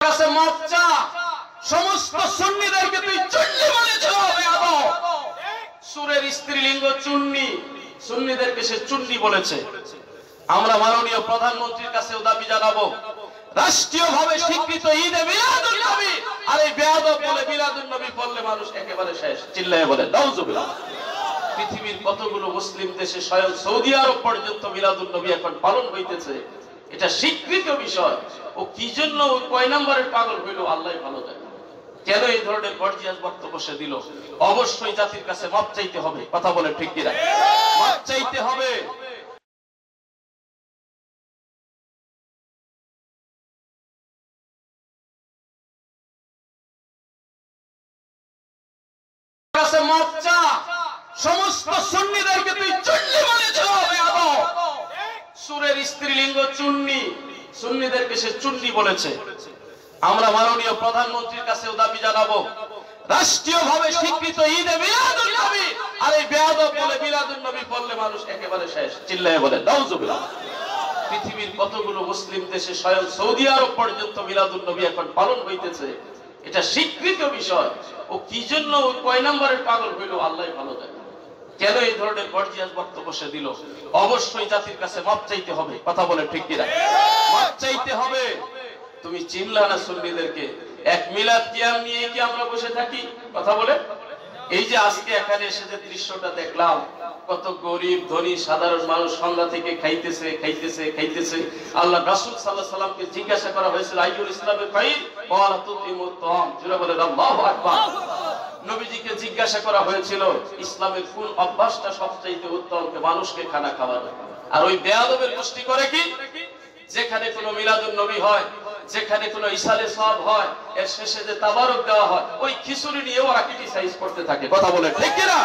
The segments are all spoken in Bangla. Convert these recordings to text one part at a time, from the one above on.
কাছে মাপ চা। সমস্ত সুন্নিদেরকে তুই চুন্নি বলেছ বেয়াদব। সুরের স্ত্রীলিঙ্গ চুন্নি, সুন্নিদেরকে সে চুন্নি বলেছে। আমরা মাননীয় প্রধানমন্ত্রীর কাছেও দাবি জানাবো, রাষ্ট্রীয়ভাবে স্বীকৃত ঈদে মিলাদুন নবী আর এই বেয়াদব বলে মিলাদুন নবী পড়লে মানুষ একেবারে শেষ। চিল্লায়ে বলে নাউজুবিল্লাহ। পৃথিবীর কতগুলো মুসলিম দেশে স্বয়ং সৌদি আরব পর্যন্ত মিলাদুন নবী এখন পালন হইতেছে, এটা স্বীকৃত বিষয়। ও কি জন্য ওই কয় নম্বরের পাগল হইল আল্লাহই ভালো জানে। কেন এই ধরনের গর্জিয়াস বক্তব্য সে দিল? অবশ্যই জাতির কাছে মাপ চাইতে হবে। কথা বলে ঠিক কিনা? মাপ চাইতে হবে। কাছে মাপ চা। সমস্ত সুন্নিদেরকে তুই চুন্নি বলেছ বেয়াদব। সুরের স্ত্রীলিঙ্গ চুন্নি, সুন্নিদেরকে সে চুন্নি বলেছে। আমরা মাননীয় প্রধানমন্ত্রীর কাছেও দাবি জানাবো, রাষ্ট্রীয়ভাবে স্বীকৃত ঈদে মিলাদুন নবী আর এই বেয়াদব বলে মিলাদুন নবী পড়লে মানুষ একেবারে শেষ। চিল্লায়ে বলে নাউজুবিল্লাহ। পৃথিবীর কতগুলো মুসলিম দেশে স্বয়ং সৌদি আরব পর্যন্ত মিলাদুন নবী এখন পালন হইতেছে, এটা স্বীকৃত বিষয়। ও কি জন্য ওই কয় নম্বরের পাগল হইল আল্লাহই ভালো জানে। কেন এই ধরনের গর্জিয়াস বক্তব্য সে দিল? অবশ্যই জাতির কাছে মাপ চাইতে হবে। কথা বলে ঠিক কিনা? মাপ চাইতে হবে। তুমি চিনলা না সুন্নিদেরকে? এক মিলাদ কিয়াম নিয়ে কি আমরা বসে থাকি? কথা বলে এই যে আজকে এখানে এসে যে দৃশ্যটা দেখলাম, কত গরিব ধনী সাধারণ মানুষ সন্ধ্যা থেকে খাইতেছে খাইতেছে খাইতেছে। আল্লাহ রাসূল সাল্লাল্লাহু আলাইহি সাল্লামকে জিজ্ঞাসা করা হয়েছিল আইয়ুল ইসলামে খাইর? ক্বালা তুতিমুত তাআম। জোরে বলে আল্লাহু আকবার। নবীজিকে জিজ্ঞাসা করা হয়েছিল ইসলামের কোন অভ্যাসটা সবচেয়ে উত্তম, মানুষকে খানা খাওয়ানো। আর ওই বেয়াদবের গোষ্ঠী করে কি? যেখানে কোনো মিলাদুন নবী হয়, যেখানে কোনো ইসালে সওয়াব হয়, এর শেষে যে তাবারক দেওয়া হয়, ওই খিচুড়ি নিয়ে ওরা ক্রিটিসাইজ করতে থাকে। কথা বলে ঠিক কি না?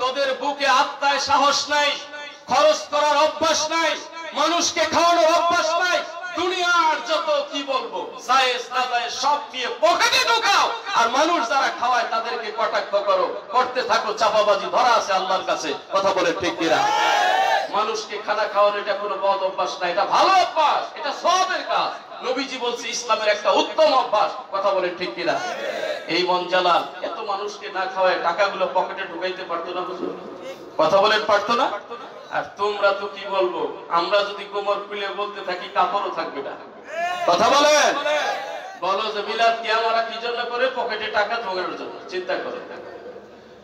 তোদের বুকে আত্মায় সাহস নাই, খরচ করার অভ্যাস নাই, মানুষকে খাওয়ানোর অভ্যাস নাই। দুনিয়ার যত কি বলবো জায়েজ না জায়েজ সব নিয়ে পকেটে ঢোকাও, আর মানুষ যারা খাওয়ায় তাদেরকে কটাক্ষ করো, করতে থাকো। চাপাবাজি ধরা আছে আল্লাহর কাছে। কথা বলে ঠিক কি না? মানুষকে খানা খাওয়ানো এটা কোনো বদ অভ্যাস না, এটা ভালো অভ্যাস, এটা সওয়াবের কাজ। নবীজি বলছে ইসলামের একটা উত্তম অভ্যাস। কথা বলে ঠিক কিনা? এই মনজালাল এত মানুষকে না খাওয়ায় টাকাগুলো পকেটে ঢুকাইতে পারতো না? হুজুর কথা বলেন পারতো না? আর তোমরা তো কি বলবো, আমরা যদি কোমর খুলে বলতে থাকি কাপড়ও থাকবে না। কথা বলেন, বলো যে মিলাদ কিয়াম ওরা কি জন্য করে? পকেটে টাকা ঢোকানোর জন্য। চিন্তা করে,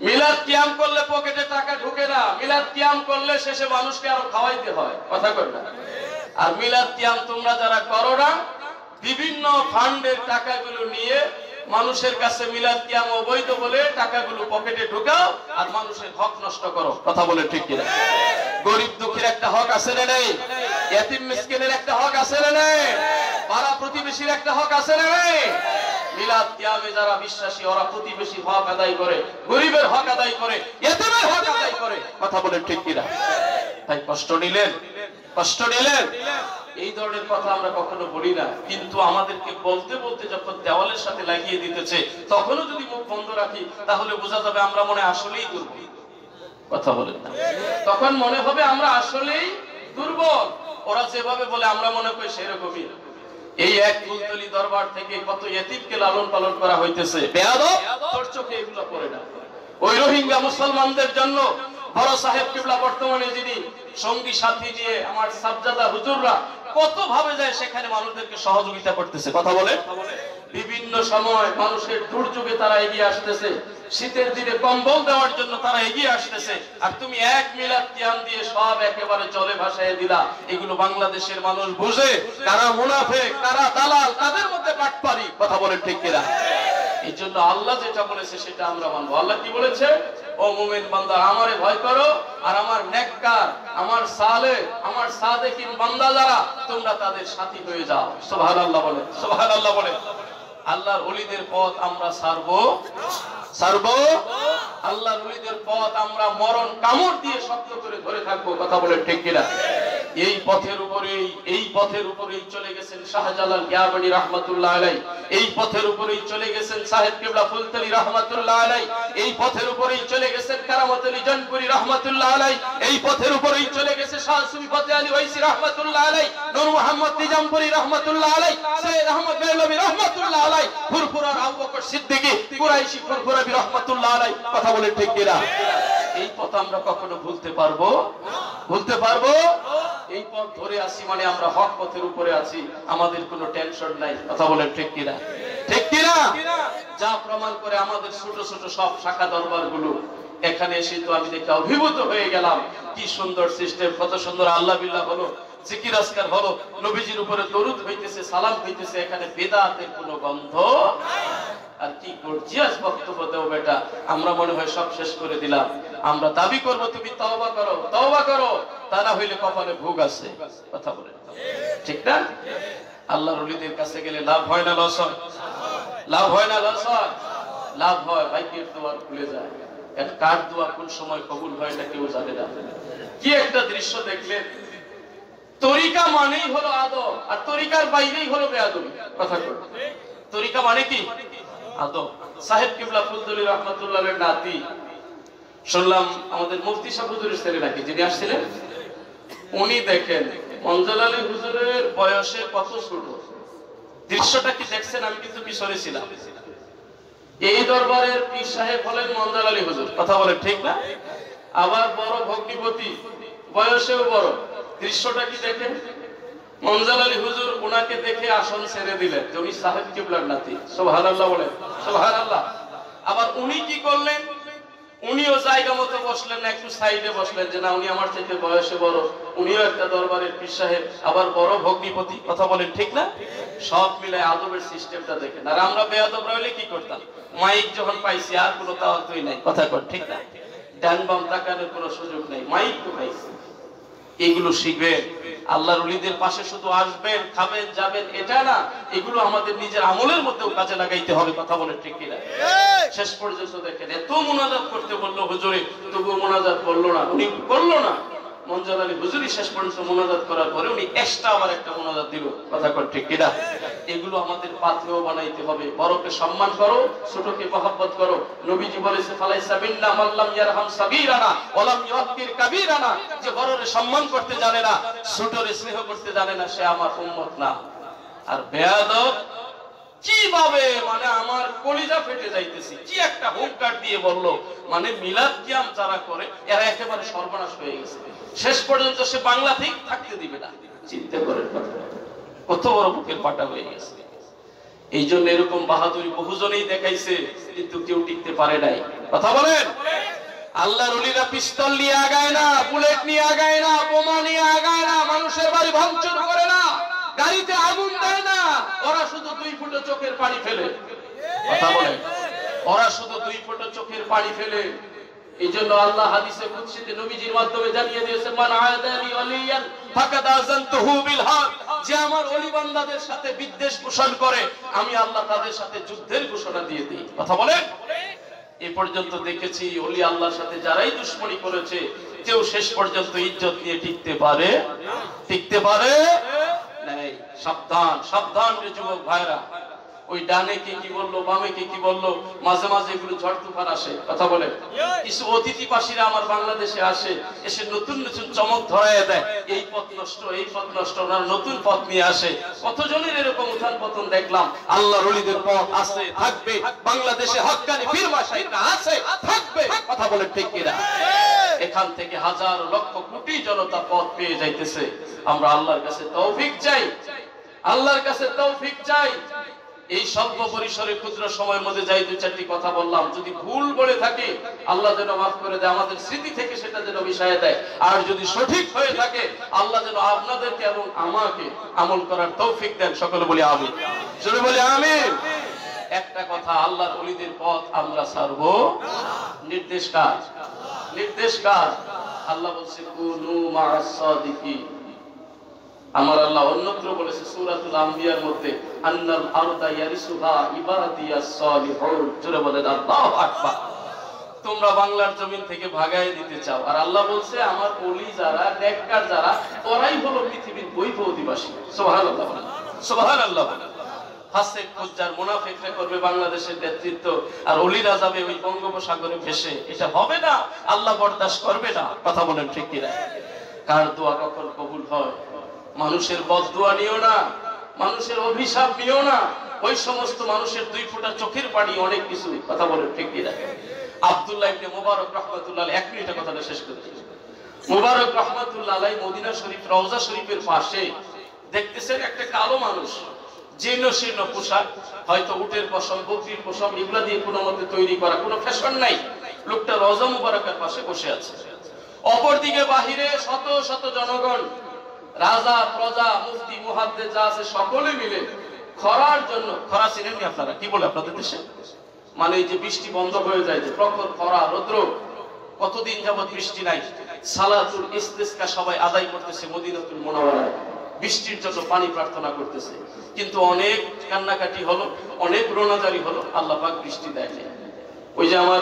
মিলাদ কিয়াম করলে পকেটে টাকা ঢুকে না, মিলাদ কিয়াম করলে শেষে মানুষকে আরো খাওয়াইতে হয়। কথা কই না? আর মিলাদ কিয়াম তোমরা যারা করো না, বিভিন্ন ফান্ডের টাকাগুলো নিয়ে মানুষের কাছে মিলাদ কিয়াম অবৈধ বলে টাকাগুলো পকেটে ঢুকাও আর মানুষের হক নষ্ট করো। কথা বলে ঠিক কিনা? গরিব দুঃখীর একটা হক আছে না নেই? ইতিম মিসকিনের একটা হক আছে না নেই? পাড়া প্রতিবেশীর একটা হক আছে না নেই? মিলাদ কিয়ামে যারা বিশ্বাসী ওরা প্রতিবেশীর হক আদায় করে, গরিবের হক আদায় করে, ইতিমের হক আদায় করে। কথা বলে ঠিক কিনা? তাই কষ্ট নিলেন, কষ্ট নিলেন। এই ধরনের কথা আমরা কখনো বলি না, কিন্তু আমাদেরকে বলতে বলতে যখন দেওয়ালের সাথে লাগিয়ে দিতেছে তখনও যদি মুখ বন্ধ রাখি তাহলে বোঝা যাবে আমরা মনে আসলেই দুর্বল। কথা বলেন না? তখন মনে হবে আমরা আসলেই দুর্বল। ওরা যেভাবে বলে আমরা মনে করি সেরকমই। এই এক ফুলতলি দরবার থেকে কত ইতিমকে লালন পালন করা হইতেছে। বেয়াদব তোর চোখে এগুলো পড়ে না? ওই রোহিঙ্গা মুসলমানদের জন্য বড় সাহেব কিবলা বর্তমানে যিনি সঙ্গী সাথী নিয়ে আমার সাবজাদা হুজুররা কত ভাবে যায় সেখানে মানুষদেরকে সহযোগিতা করতেছে। কথা বলে বিভিন্ন সময় মানুষের দুর্যোগে তারা এগিয়ে আসতেছে, শীতের দিনে কম্বল দেওয়ার জন্য তারা এগিয়ে আসতেছে। আর তুমি এক মিলাদ কিয়াম দিয়ে সব একেবারে জলে ভাসায় দিলা। এগুলো বাংলাদেশের মানুষ বুঝে কারা মুনাফিক, কারা দালাল, তাদের মধ্যে বাটপারি। কথা বলেন ঠিক কিনা? এই জন্য আল্লাহ যেটা বলেছে সেটা আমরা মানবো। আল্লাহ কি বলেছে? ও মুমিন বান্দা আমারে ভয় করো আর আমার নেককার, আমার সালেহ, আমার সাদেকিন বান্দা যারা তোমরা তাদের সাথী হয়ে যাও। সুবহানাল্লাহ বলে, সুবহানাল্লাহ বলে। আল্লাহর ওলিদের পথ আমরা ছাড়বো, ছাড়বো। আল্লাহর ওলিদের পথ আমরা মরণ কামড় দিয়ে শক্ত করে ধরে থাকবো। কথা বলে ঠিক কিনা? এই পথের উপরেই চলে গেছেন শাহজালাল ইয়ামানি রাহমাতুল্লাহ আলাইহি, এই পথের উপরেই চলে গেছেন সাহেব কিবলা ফুলতলি রাহমাতুল্লাহ আলাইহি, এই পথের উপরেই চলে গেছেন কারামত আলী জনপুরি রাহমাতুল্লাহ আলাইহি, এই পথের উপরেই চলে গেছে শাহ সুফি ফতেহ আলী ওয়াইসি রাহমাতুল্লাহ আলাইহি, নূর মোহাম্মদ নিজামপুরি রাহমাতুল্লাহ আলাইহি, সৈয়দ আহমদ বেলবি রাহমাতুল্লাহ আলাইহি, ফুরফুরার আবু বকর সিদ্দিকী কুরাইশি ফুরফুরাবি রাহমাতুল্লাহ আলাইহি। কথা বলে ঠিক কিনা? এই পথ আমরা কখনো ভুলতে পারবো? এই পথ ধরে আসি মানে আমরা হক পথের উপরে আছি, আমাদের কোনো টেনশন নাই। কথা বলেন ঠিক কিনা? যা প্রমাণ করে আমাদের ছোট ছোট সব শাখা দরবার গুলো। এখানে এসে তো আমি দেখে অভিভূত হয়ে গেলাম, কি সুন্দর সিস্টেম, কত সুন্দর আল্লাহ বিল্লাহ হলো, জিকির আজকার হলো, নবীজির উপরে দরুদ হইতেছে, সালাম হইতেছে, এখানে বেদাতের কোনো গন্ধ আর কি গর্জিয়াস বক্তব্য দেও বেটা। আমরা মনে হয় সব শেষ করে দিলাম। আমরা দাবি করব তুমি তওবা করো, তা না হইলে কপালে ভোগ আছে। কথা বলেন ঠিক না? আল্লাহর ওলিদের কাছে গেলে লাভ হয় না লস হয়? লাভ হয় না লস হয়? লাভ হয়। ভাইকের দোয়ার খুলে যায়। এক কার দোয়া কোন সময় কবুল হয় এটা কেউ জানে না। কি একটা দৃশ্য দেখলেন! তরিকা মানেই হলো আদব, আর তরিকার বাইরেই হলো বেয়াদবি। কথা কর, তরিকা মানে কি? আদব। সাহেব কিবলা ফুলতলি রাহমাতুল্লাহের নাতি, শুনলাম আমাদের মুফতি সাহেব হুজুরের ছেলে নাকি, যিনি আসছিলেন, উনি দেখেন মঞ্জুর আলী হুজুরের বয়সে কত ছোট। দৃশ্যটা কি দেখছেন? আমি কিন্তু পিছনে ছিলাম। এই দরবারের পীর সাহেব হলেন মঞ্জুর আলী হুজুর। কথা বলেন ঠিক না? আবার বড় ভগ্নিপতি, বয়সেও বড়। দৃশ্যটা কি দেখেন? মঞ্জুর আলী হুজুর ওনাকে দেখে আসন ছেড়ে দিলেন, যে উনি সাহেব কিবলার নাতি। সুবহানাল্লাহ বলেন, সুবহানাল্লাহ। আবার উনি কি করলেন? উনিও জায়গা মতো বসলেন না, একটু সাইডে বসলেন, যে না উনি আমার থেকে বয়সে বড়, উনিও একটা দরবারের পীর সাহেব, আবার বড় ভগ্নিপতি। কথা বলেন ঠিক না? সব মিলে আদবের সিস্টেমটা দেখেন। আর আমরা বেয়াদবরা হইলে কি করতাম? মাইক যখন পাইছি আর কোনো তাওয়াক্কুই নাই। কথা কর ঠিক না? ডান বাম তাকানোর কোনো সুযোগ নেই, মাইক তো পাইছি। এগুলো শিখবেন। আল্লাহর ওলিদের পাশে শুধু আসবেন, খাবেন, যাবেন এটা না, এগুলো আমাদের নিজের আমলের মধ্যেও কাজে লাগাইতে হবে। কথা বলে ঠিক কিনা? শেষ পর্যন্ত দেখেন এত মুনাজাত করতে বললো হুজুরে, তবুও মুনাজাত করলো না, উনি করলো না। মঞ্জুর আলী হুজুরই শেষ পর্যন্ত মুনাজাত করার পরে উনি এক্সট্রা আবার একটা মুনাজাত দিল। কথা কর ঠিক কিনা? এগুলো আমাদের পাথেও বানাইতে হবে। বড়কে সম্মান করো, ছোটকে মহব্বত করো। নবীজি বলেছে ফালাইসা মিন্না মান লাম ইয়ারহাম সাগীরানা ওয়া লাম ইউক্কির কাবীরানা, যে বড়রে সম্মান করতে জানে না, ছোটরে স্নেহ করতে জানে না, সে আমার উম্মত না। আর বেয়াদব কিভাবে, মানে আমার কলিজা ফেটে যাইতেছি, কি একটা হুঙ্কার দিয়ে বলল, মানে মিলাদ কিয়াম যারা করে এরা একেবারে সর্বনাশ হয়ে গেছে। শেষ পর্যন্ত সে বাংলা ঠিক থাকতে দিবে না। চিন্তা করেন কত বড় বুকের পাটা হয়ে গেছে। এই জন্য এরকম বাহাদুরি বহুজনেই দেখাইছে, কিন্তু কেউ টিকতে পারে নাই। কথা বলেন। আল্লাহর ওলিরা পিস্তল নিয়ে আগায় না, বুলেট নিয়ে আগায় না, বোমা নিয়ে আগায় না, মানুষের বাড়ি ভাঙচুর করে না, গাড়িতে আগুন দেয় না। ওরা শুধু 2 ফুটো চোখের পানি ফেলে। কথা বলেন। ওরা শুধু 2 ফুটো চোখের পানি ফেলে। এই জন্য আল্লাহ হাদিসে কুদসিতে নবীজির মাধ্যমে জানিয়ে দিয়েছেন, মান আয়াদালি ওয়ালিয়ান ফাকাদ আযানতুহু বিল হক, যে আমার ওলি বান্দাদের সাথে বিদ্বেষ পোষণ করে আমি আল্লাহ তাদের সাথে যুদ্ধের ঘোষণা দিয়ে দেই। কথা বলেন। এই পর্যন্ত দেখেছি ওলি আল্লাহর সাথে যারাই দুশমনি করেছে, কেউ শেষ পর্যন্ত ইজ্জত নিয়ে টিকতে পারে নাই। সাবধান, সাবধান রে যুবক ভাইরা। ওই ডানে কি বললো, বামে কি বললো, মাঝে মাঝে এগুলো ঝড় তুফান আসে। কথা বলে। কিছু অতিথি পাশিরা আমার বাংলাদেশে আসে, এসে নতুন নতুন চমক ধরায় দেয়, এই পথ নষ্ট, এই পথ নষ্ট, ওনারা নতুন পথ নিয়ে আসে। কতজনের এরকম উত্থান পতন দেখলাম। আল্লাহর ওলিদের পথ আছে, থাকবে। বাংলাদেশে হক্কানি পীর মাশায়েখরা আছে, থাকবে। কথা বলে ঠিক কিনা? এখান থেকে হাজার লক্ষ কোটি জনতা পথ পেয়ে যাইতেছে। আমরা আল্লাহর কাছে তৌফিক চাই, আল্লাহর কাছে তৌফিক চাই। এই স্বল্প পরিসরে ক্ষুদ্র সময়ের মধ্যে যাই 2-4টি কথা বললাম, যদি ভুল বলে থাকি আল্লাহ যেন মাফ করে দেয়, আমাদের স্মৃতি থেকে সেটা যেন মিশায় দেয়। আর যদি সঠিক হয়ে থাকে আল্লাহ যেন আপনাদেরকে এবং আমাকে আমল করার তৌফিক দেন। সকলে বলি আমিন, জোরে বলি আমিন। একটা কথা, আল্লাহর ওলিদের পথ আমরা ছাড়বো। নির্দেশ কার? নির্দেশ কার? আল্লাহ বলছে কুনু মা'আস সাদিকিন। আমার আল্লাহ অন্যত্র বলেছে সূরাতুল আম্বিয়ার মধ্যে, আন্নাল আরদা ইয়ারিসুহা ইবাদিয়াস সালিহুন। জোরে বলেন আল্লাহু আকবার। তোমরা বাংলার জমিন থেকে ভাগায় দিতে চাও, আর আল্লাহ বলছে আমার ওলি যারা, নেককার যারা, ওরাই হলো পৃথিবীর বৈধ অধিবাসী। সুবহানাল্লাহ, সুবহানাল্লাহ। ফাসিক ফুজ্জার মুনাফিকরা করবে বাংলাদেশের নেতৃত্ব, আর ওলিরা যাবে ওই বঙ্গোপসাগরে ভেসে। এটা হবে না, আল্লাহ বরদাস্ত করবে না। কথা বলেন ঠিক কিনা? কার দোয়া কখন কবুল হয়? মানুষের বদদোয়া নিও না, মানুষের অভিশাপ নিও না। ওই সমস্ত মানুষের 2 ফোঁটা চোখের পানি অনেক কিছু। কথা বলেন ঠিক কিনা? আব্দুল্লাহ ইবনে মুবারক রাহমাতুল্লাহ আলাইহি, 1 মিনিটে কথাটা শেষ করতে। মুবারক রাহমাতুল্লাহ আলাইহি মদিনা শরীফ রওজা শরীফের পাশে দেখতেছেন একটা কালো মানুষ, জীর্ণ শীর্ণ পোশাক, হয়তো উটের পশম, বকরির পশম, এগুলা দিয়ে কোনো মতে তৈরি করা, কোনো ফ্যাশন নাই। লোকটা রওজা মুবারকের পাশে বসে আছে। অপরদিকে বাহিরে শত শত জনগণ, রাজা, প্রজা, মুফতি, মুহাদ্দিস যা আছে সকলে মিলে খরার জন্য, খরা চিনেননি আপনারা? কি বলে আপনাদের দেশে? মানে এই যে বৃষ্টি বন্ধ হয়ে যায়, যে প্রখর খরা, রৌদ্র, কতদিন যাবত বৃষ্টি নাই। সালাতুল ইস্তিসকা সবাই আদায় করতেছে মদিনাতুল মুনাওয়ারায়, বৃষ্টির জন্য পানি প্রার্থনা করতেছে। কিন্তু অনেক কান্নাকাটি হলো, অনেক রোনাজারি হলো, আল্লাহ পাক বৃষ্টি দেয়। ওই যে আমার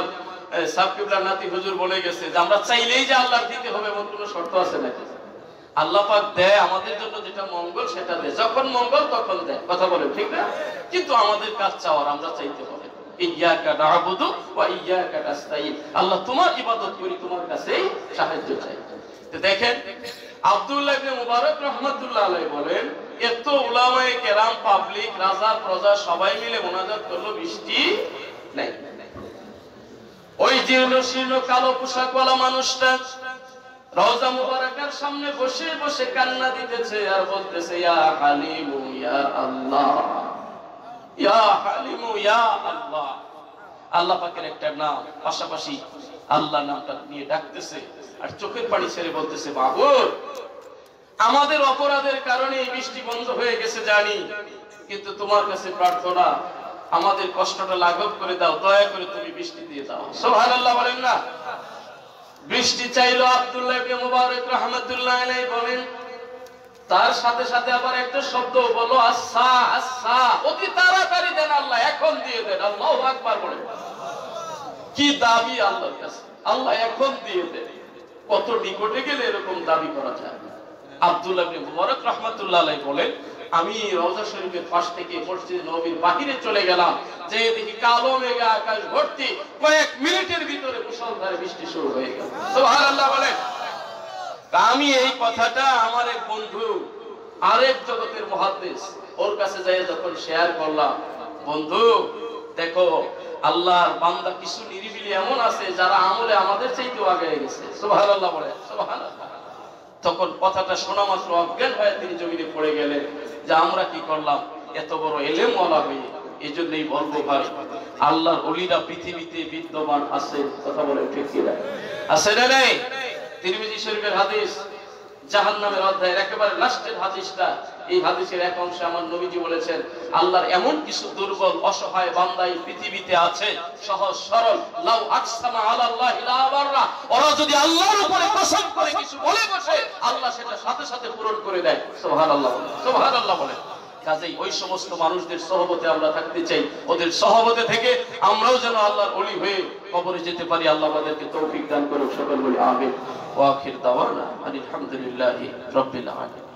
সাবকিবলার নাতি হুজুর বলে গেছে যে আমরা চাইলেই যে আল্লাহ দিতে হবে এমন কোনো শর্ত আছে নাকি? আল্লাহ পাক দেয় আমাদের জন্য, যেটা মঙ্গল সেটা দেয়, যখন মঙ্গল তখন দেয়। কথা বলে ঠিক না? কিন্তু আমাদের কাজ চাওয়ার, আমরা চাইতে হবে। ইয়্যাকা না'বুদু ওয়া ইয়্যাকা নাস্তাঈন, আল্লাহ তোমার ইবাদত করি, তোমার কাছেই সাহায্য চাই। তো দেখেন আব্দুল্লাহ ইবনে মুবারক রাহমাতুল্লাহ আলাইহি বলেন, এত উলামায়ে কেরাম, পাবলিক, রাজা, প্রজা সবাই মিলে মুনাজাত করলো, বৃষ্টি নাই। ওই জীর্ণ শীর্ণ কালো পোশাকওয়ালা মানুষটা রওজা মুবারকের সামনে বসে বসে কান্না দিতেছে আর বলতেছে, ইয়া হালিমু ইয়া আল্লাহ, ইয়া হালিমু ইয়া আল্লাহ। আল্লাহ পাকের একটা নাম, পাশাপাশি আল্লাহ নামটা নিয়ে ডাকতেছে আর চোখের পানি ছেড়ে বলতেছে, মাবুদ, আমাদের অপরাধের কারণে এই বৃষ্টি বন্ধ হয়ে গেছে জানি, কিন্তু তোমার কাছে প্রার্থনা, আমাদের কষ্টটা লাঘব করে দাও, দয়া করে তুমি বৃষ্টি দিয়ে দাও। সুবহানাল্লাহ বলেন না? বৃষ্টি চাইলো আব্দুল্লাহ ইবনে মুবারক রাহমাতুল্লাহ আলাইহি বলেন, তার সাথে সাথে আবার একটা শব্দ বলো, আসা আসা, অতি তাড়াতাড়ি দেন আল্লাহ, এখন দিয়ে দেন। আল্লাহু আকবার বলেন। কি দাবি আল্লাহর কাছে, আল্লাহ এখন দিয়ে দেন। কত নিকটে গেলে এরকম দাবি করা যায়? আব্দুল্লাহ ইবনে মুবারক রাহমাতুল্লাহ আলাইহি বলেন, আমি রওজা শরীফের পাশ থেকে মসজিদ নববীর বাহিরে চলে গেলাম, যে দেখি কালো মেঘে আকাশ ভর্তি, কয়েক মিনিটের ভিতরে মুষলধারে বৃষ্টি শুরু হয়ে গেল। সুবহানাল্লাহ বলেন। আমি এই কথাটা আমার এক বন্ধু, আরেক জগতের মুহাদ্দিস, ওর কাছে যাই যখন শেয়ার করলাম, বন্ধু দেখো আল্লাহর বান্দা কিছু নিরিবিলি এমন আছে যারা আমলে আমাদের চাইতেও আগে গেছে। সুবহানাল্লাহ বলেন, সুবহানাল্লাহ। তখন কথাটা শোনা মাত্র অজ্ঞান হয়ে তিনি জমিনে পড়ে গেলেন যে আমরা কি করলাম, এত বড় এলেম ওয়ালা হয়ে। এই জন্যই বলবো ভাই, আল্লাহর ওলিরা পৃথিবীতে বিদ্যমান আছে। কথা বলে ঠিক কিনা? আছে না নাই? তিরমিজি শরীফের হাদিস, জাহান্নামের অধ্যায়ের একেবারে লাস্টের হাদিসটা, এই হাদিসের এক অংশে আমার নবীজি বলেছেন, আল্লাহর এমন কিছু দুর্বল অসহায় বান্দা এই পৃথিবীতে আছে, সহজ সরল, লাউ আকসামা আলাল্লাহি লা বাররা, ওরা যদি আল্লাহর উপরে কসম করে কিছু বলে বসে, আল্লাহ সেটা সাথে সাথে পূরণ করে দেয়। সুবহানাল্লাহ, সুবহানাল্লাহ বলেন। কাজেই ওই সমস্ত মানুষদের সহবতে আমরা থাকতে চাই, ওদের সহবতে থেকে আমরাও যেন আল্লাহর ওলি হয়ে কবরে যেতে পারি। আল্লাহ আমাদেরকে তৌফিক দান করুন। সকল বলি আমিন। ওয়া আখির দাওয়ানা আলহামদুলিল্লাহি রাব্বিল আলামিন।